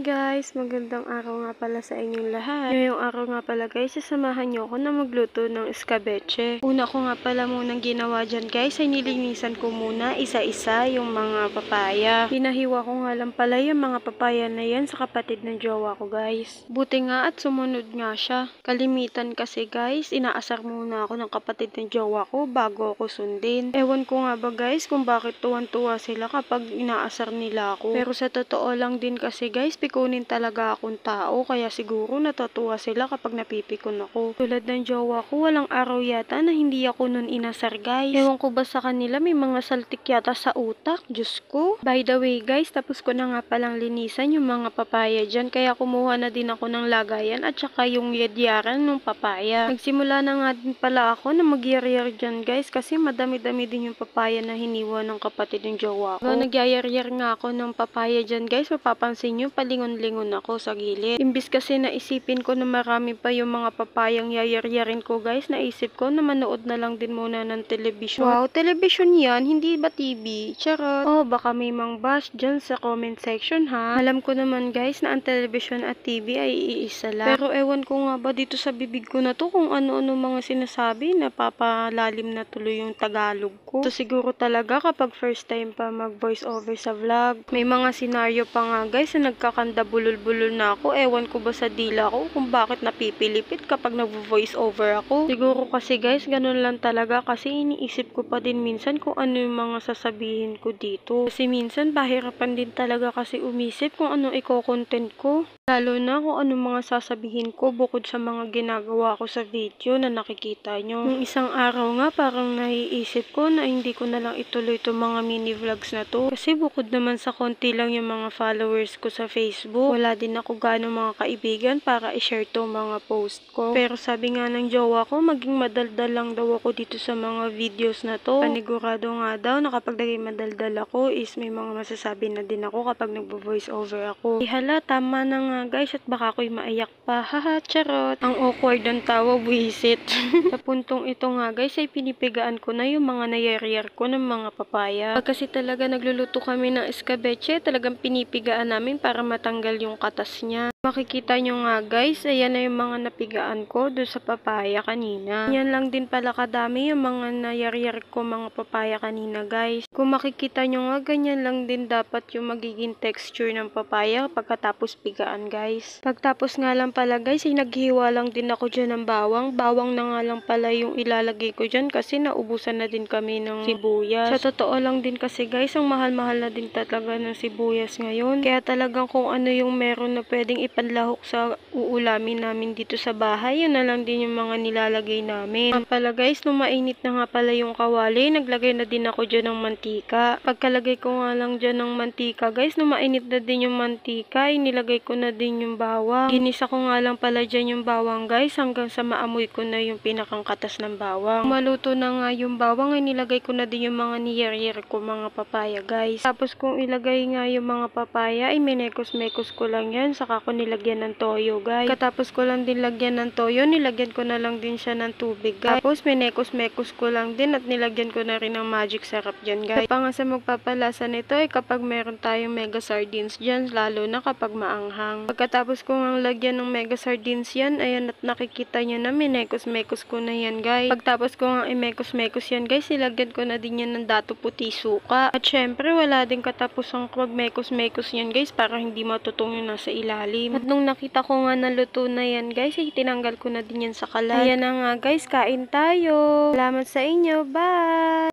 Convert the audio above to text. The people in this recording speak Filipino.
Guys, magandang araw nga pala sa inyong lahat. Ngayong araw nga pala guys, sasamahan niyo ako na magluto ng escabeche. Una ko nga pala munang ginawa dyan guys, ay nilinisan ko muna isa-isa yung mga papaya. Pinahiwa ko nga lang pala yung mga papaya na yan sa kapatid ng jowa ko guys. Buti nga at sumunod nga siya. Kalimitan kasi guys, inaasar muna ako ng kapatid ng jowa ko bago ako sundin. Ewan ko nga ba guys kung bakit tuwan-tuwa sila kapag inaasar nila ako. Pero sa totoo lang din kasi guys, pikunin talaga akong tao, kaya siguro natutuwa sila kapag napipikon ako. Tulad ng jowa ko, walang araw yata na hindi ako nun inasar guys. Ewan ko ba sa kanila, may mga saltik yata sa utak, Diyos ko. By the way guys, tapos ko na nga palang linisan yung mga papaya dyan, kaya kumuha na din ako ng lagayan at saka yung yadyaran ng papaya. Nagsimula na nga din pala ako na magyayar dyan guys, kasi madami-dami din yung papaya na hiniwa ng kapatid ng jowa ko. Nagyayar nga ako ng papaya dyan guys, mapapansin nyo, palingon-lingon ako sa gilid. Imbis kasi naisipin ko na marami pa yung mga papayang yayar-yarin ko guys, naisip ko na manood na lang din muna ng telebisyon. Wow, telebisyon yan, hindi ba TV? Charot. Oh, baka may mang bash dyan sa comment section ha. Alam ko naman guys na ang telebisyon at TV ay iisa lang. Pero ewan ko nga ba dito sa bibig ko na to kung ano-ano mga sinasabi, napapalalim na tuloy yung Tagalog ko. So siguro talaga kapag first time pa mag voice over sa vlog, may mga senaryo pa nga guys na nagkakanda bulol-bulol na ako. Ewan ko ba sa dila ko kung bakit napipilipit kapag nag-voice over ako. Siguro kasi guys, ganun lang talaga kasi iniisip ko pa din minsan kung ano yung mga sasabihin ko dito. Kasi minsan pahirapan din talaga kasi umisip kung ano i-content ko. Lalo na kung ano mga sasabihin ko bukod sa mga ginagawa ko sa video na nakikita nyo. Nung isang araw nga parang naiisip ko na hindi ko na lang ituloy itong mga mini vlogs na to. Kasi bukod naman sa konti lang yung mga followers ko sa Facebook, wala din ako gano'ng mga kaibigan para i-share to mga post ko. Pero sabi nga ng jowa ko, maging madaldal lang daw ako dito sa mga videos na to. Panigurado nga daw na kapag naging madaldal ako is may mga masasabi na din ako kapag nagvo-voice over ako. Hala, tama na nga guys at baka ako'y maiyak pa. Haha, charot. Ang awkward ng tawa, buwisit. Sa puntong ito nga guys ay pinipigaan ko na yung mga nayariar ko ng mga papaya. Pag kasi talaga nagluluto kami ng escabeche, talagang pinipigaan namin para matanggal yung katas niya. Makikita nyo nga guys, ayan na yung mga napigaan ko doon sa papaya kanina. Yan lang din pala kadami yung mga nayariar ko mga papaya kanina guys. Kung makikita nyo nga, ganyan lang din dapat yung magiging texture ng papaya pagkatapos pigaan guys. Pagtapos nga lang pala guys, ay naghiwa lang din ako dyan ng bawang. Bawang na nga lang pala yung ilalagay ko dyan kasi naubusan na din kami ng sibuyas. Sa totoo lang din kasi guys, ang mahal-mahal na din talaga ng sibuyas ngayon. Kaya talagang kung ano yung meron na pwedeng ipanlahok sa uulamin namin dito sa bahay, yun na lang din yung mga nilalagay namin. Nga pala guys, nung mainit na nga pala yung kawali, naglagay na din ako dyan ng mantika. Pagkalagay ko nga lang dyan ng mantika guys, nung mainit na din yung mantika, nilagay ko na din yung bawang. Ginisa ko nga lang pala dyan yung bawang guys, hanggang sa maamoy ko na yung pinakang katas ng bawang. Maluto na nga yung bawang, ay nilagay ko na din yung mga niyar-yar ko mga papaya guys. Tapos kung ilagay nga yung mga papaya, ay minekos-mekos ko lang yan, saka ko nilagyan ng toyo guys. Katapos ko lang din lagyan ng toyo, nilagyan ko na lang din siya ng tubig guys. Tapos minekos-mekos ko lang din at nilagyan ko na rin ng magic syrup dyan guys. Pa nga sa magpapalasa nito ay kapag meron tayong mega sardines dyan, lalo na kapag maanghang. Pagkatapos ko nga lagyan ng mega sardines yan, ayan at nakikita nyo na minekos-mekos ko na yan guys. Pagtapos ko nga imekos-mekos yan guys, nilagyan ko na din yan ng dato puti suka. At syempre wala din katapusang magmekos-mekos yan guys para hindi matutong yung nasa ilalim. At nung nakita ko nga naluto na yan guys, ay tinanggal ko na din yan sa kalan. Ayan na nga guys, kain tayo. Salamat sa inyo. Bye!